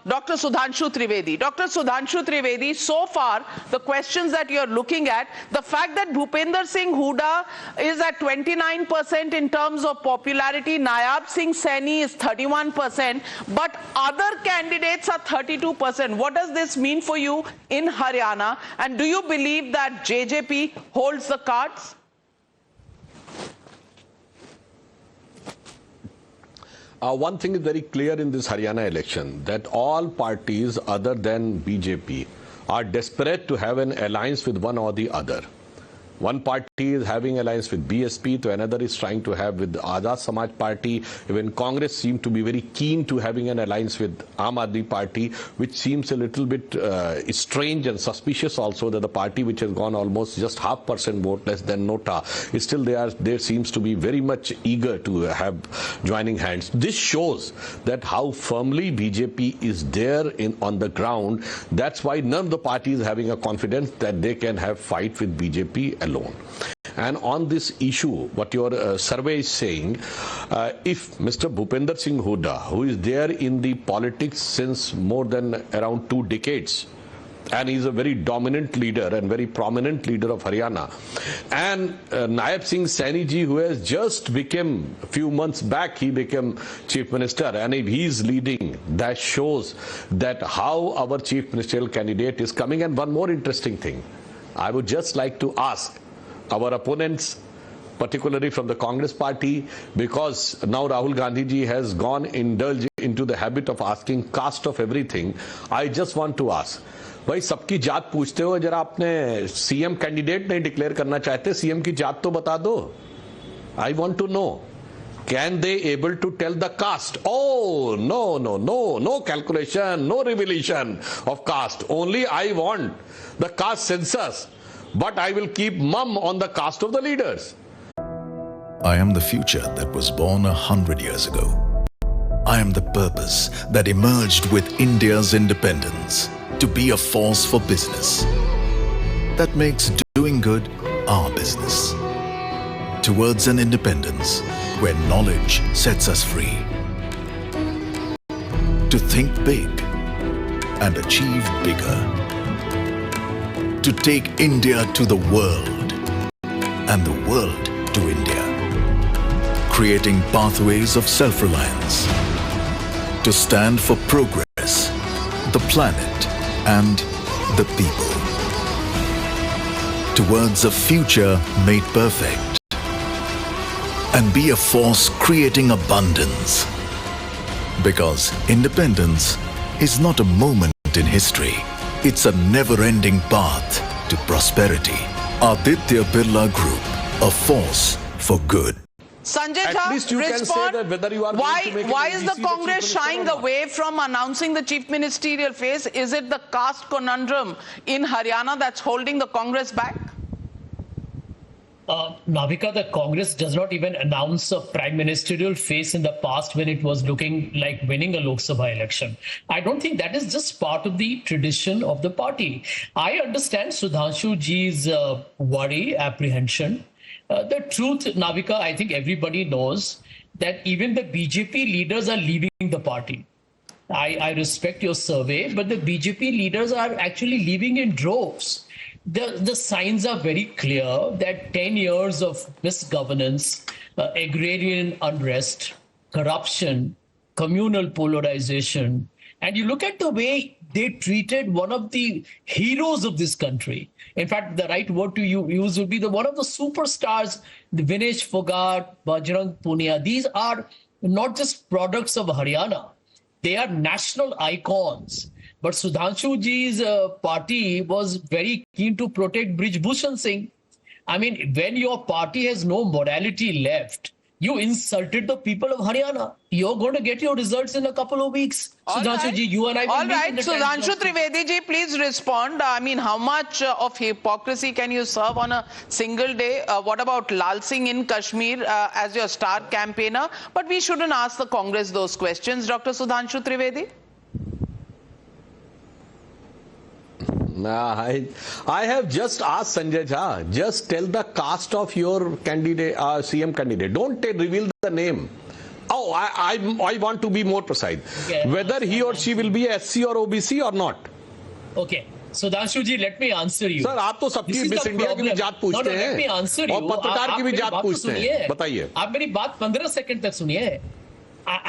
Dr. Sudhanshu Trivedi. Dr. Sudhanshu Trivedi, so far, the questions that you're looking at, the fact that Bhupender Singh Hooda is at 29% in terms of popularity, Nayab Singh Saini is 31%, but other candidates are 32%. What does this mean for you in Haryana? And do you believe that JJP holds the cards? One thing is very clear in this Haryana election, that all parties other than BJP are desperate to have an alliance with one or the other. One party is having alliance with BSP, to another is trying to have with the Azad Samaj Party. Even Congress seemed to be very keen to having an alliance with Aam Aadmi Party, which seems a little bit strange and suspicious also, that the party which has gone almost just 0.5% vote less than Nota is still there seems to be very much eager to have joining hands. This shows that how firmly BJP is there on the ground. That's why none of the parties having a confidence that they can have fight with BJP alone. And on this issue, what your survey is saying, if Mr. Bhupender Singh Hooda, who is there in the politics since more than around 2 decades, and he's a very dominant leader and very prominent leader of Haryana, and Nayab Singh Saini ji, who has just become, a few months back, he became Chief Minister, and if he's leading, that shows that how our Chief Ministerial candidate is coming. And one more interesting thing, I would just like to ask our opponents, particularly from the Congress party, because now Rahul Gandhi ji has indulged into the habit of asking caste of everything. I just want to ask, भाई सबकी जात पूछते हो, जरा आपने CM candidate नहीं declare करना चाहते, सीएम की जात तो बता दो. I want to know, can they able to tell the caste? Oh, no calculation, no revelation of caste. Only I want the caste census, but I will keep mum on the caste of the leaders. I am the future that was born 100 years ago. I am the purpose that emerged with India's independence, to be a force for business that makes doing good our business. Towards an independence where knowledge sets us free. To think big and achieve bigger. To take India to the world and the world to India. Creating pathways of self-reliance. To stand for progress, the planet and the people. Towards a future made perfect. And be a force creating abundance. Because independence is not a moment in history. It's a never-ending path to prosperity. Aditya Birla Group, a force for good. Sanjay At Jha, least you can say that whether you are why going to make why an is EC the Congress shying away from announcing the chief ministerial face? Is it the caste conundrum in Haryana that's holding the Congress back? Navika, the Congress does not even announce a prime ministerial face in the past when it was looking like winning a Lok Sabha election. I don't think that is just part of the tradition of the party. I understand Sudhanshu ji's worry, apprehension. The truth, Navika, I think everybody knows that even the BJP leaders are leaving the party. I respect your survey, but the BJP leaders are actually leaving in droves. The signs are very clear that 10 years of misgovernance, agrarian unrest, corruption, communal polarization, and you look at the way they treated one of the heroes of this country. In fact, the right word to use would be one of the superstars, the Vinesh Phogat, Bajrang Punia. These are not just products of Haryana. They are national icons. But Sudhanshu ji's party was very keen to protect Brij Bhushan Singh. I mean, when your party has no morality left, you insulted the people of Haryana. You're going to get your results in a couple of weeks. Sudhanshu ji, you and I will All meet right, in the Sudhanshu Trivedi ji, please respond. I mean, how much of hypocrisy can you serve on a single day? What about Lal Singh in Kashmir as your star campaigner? But we shouldn't ask the Congress those questions, Dr. Sudhanshu Trivedi. I have just asked Sanjay Jha, just tell the caste of your candidate, CM candidate. Don't reveal the name. Oh, I want to be more precise. Okay. Whether he or she will be SC or OBC or not. Okay. Sudhanshu ji, let me answer you. Sir आप तो सबकी This is miss the India की भी problem. जात No, पूछते no, let me हैं answer you. और पत्रकार की भी आप जात मेरी बात तो पूछते हैं, सुनिए। बताइए। आप मेरी बात 15 सेकंड तक सुनिए।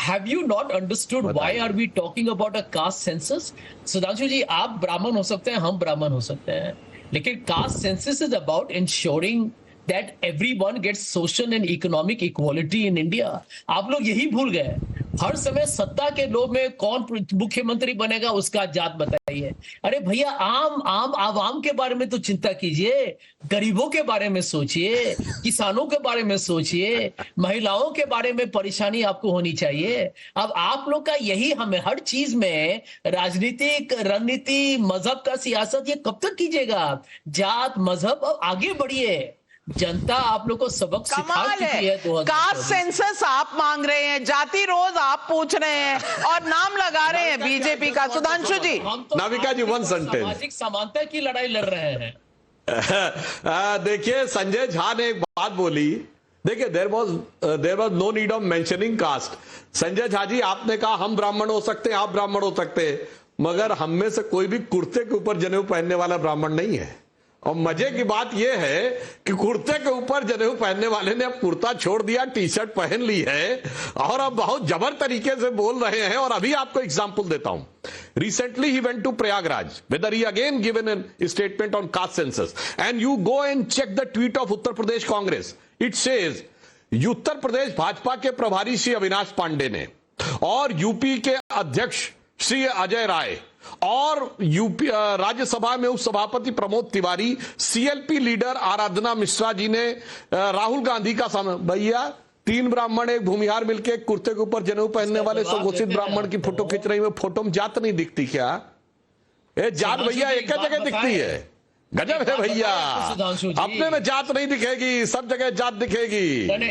Have you not understood why बताइए। are we talking about a caste census? Sudhanshu जी, आप ब्राह्मण हो सकते हैं, हम ब्राह्मण हो सकते हैं, लेकिन caste census is about ensuring that everyone gets social and economic equality in India. आप लोग यही भूल गए। हर समय सत्ता के लोभ में कौन मुख्यमंत्री बनेगा उसका जात बताइए। अरे भैया, आम आवाम के बारे में तो चिंता कीजिए, गरीबों के बारे में सोचिए, किसानों के बारे में सोचिए, महिलाओं के बारे में परेशानी आपको होनी चाहिए। अब आप लोग का यही हमें हर चीज में राजनीतिक रणनीति, मजहब का सियासत, ये कब तक कीजिएगा? जात मजहब, अब आगे बढ़िए। जनता आप लोग को सबक सिखा कमाल चुकी है। है, कास्ट सेंसस आप मांग रहे हैं, जाति रोज आप पूछ रहे हैं और नाम लगा रहे हैं बीजेपी का। सुधांशु जी, हम तो नाविका जी, one sentence. सामाजिक समानता की लड़ाई लड़ रहे हैं। देखिए, संजय झा ने एक बात बोली। देखिए, there was no need of mentioning caste. Sanjay Jha ji, आपने कहा हम ब्राह्मण हो सकते हैं, आप ब्राह्मण हो सकते हैं, मगर हम में से कोई भी कुर्ते के ऊपर जनेऊ पहनने वाला ब्राह्मण नहीं है। और मजे की बात यह है कि कुर्ते के ऊपर जनेऊ पहनने वाले ने अब कुर्ता छोड़ दिया, टी शर्ट पहन ली है और अब बहुत जबर तरीके से बोल रहे हैं। और अभी आपको एग्जांपल देता हूं। Recently he went to Prayagraj, whether he again given a statement on caste census, and you go and check the tweet of Uttar Pradesh Congress. It says Uttar Pradesh Bhajpa के प्रभारी श्री अविनाश पांडे ने और यूपी के अध्यक्ष श्री अजय राय और यूपी राज्यसभा में उप सभापति प्रमोद तिवारी, सीएलपी लीडर आराधना मिश्रा जी ने राहुल गांधी का भैया 3 ब्राह्मण एक भूमिहार मिलके कुर्ते के ऊपर जनेऊ पहनने वाले स्वघोषित ब्राह्मण की फोटो खींच रही है। फोटो में जात नहीं दिखती क्या? ये जात भैया एक जगह दिखती है। गजब है भैया, अपने में जात नहीं दिखेगी, सब जगह जात दिखेगी।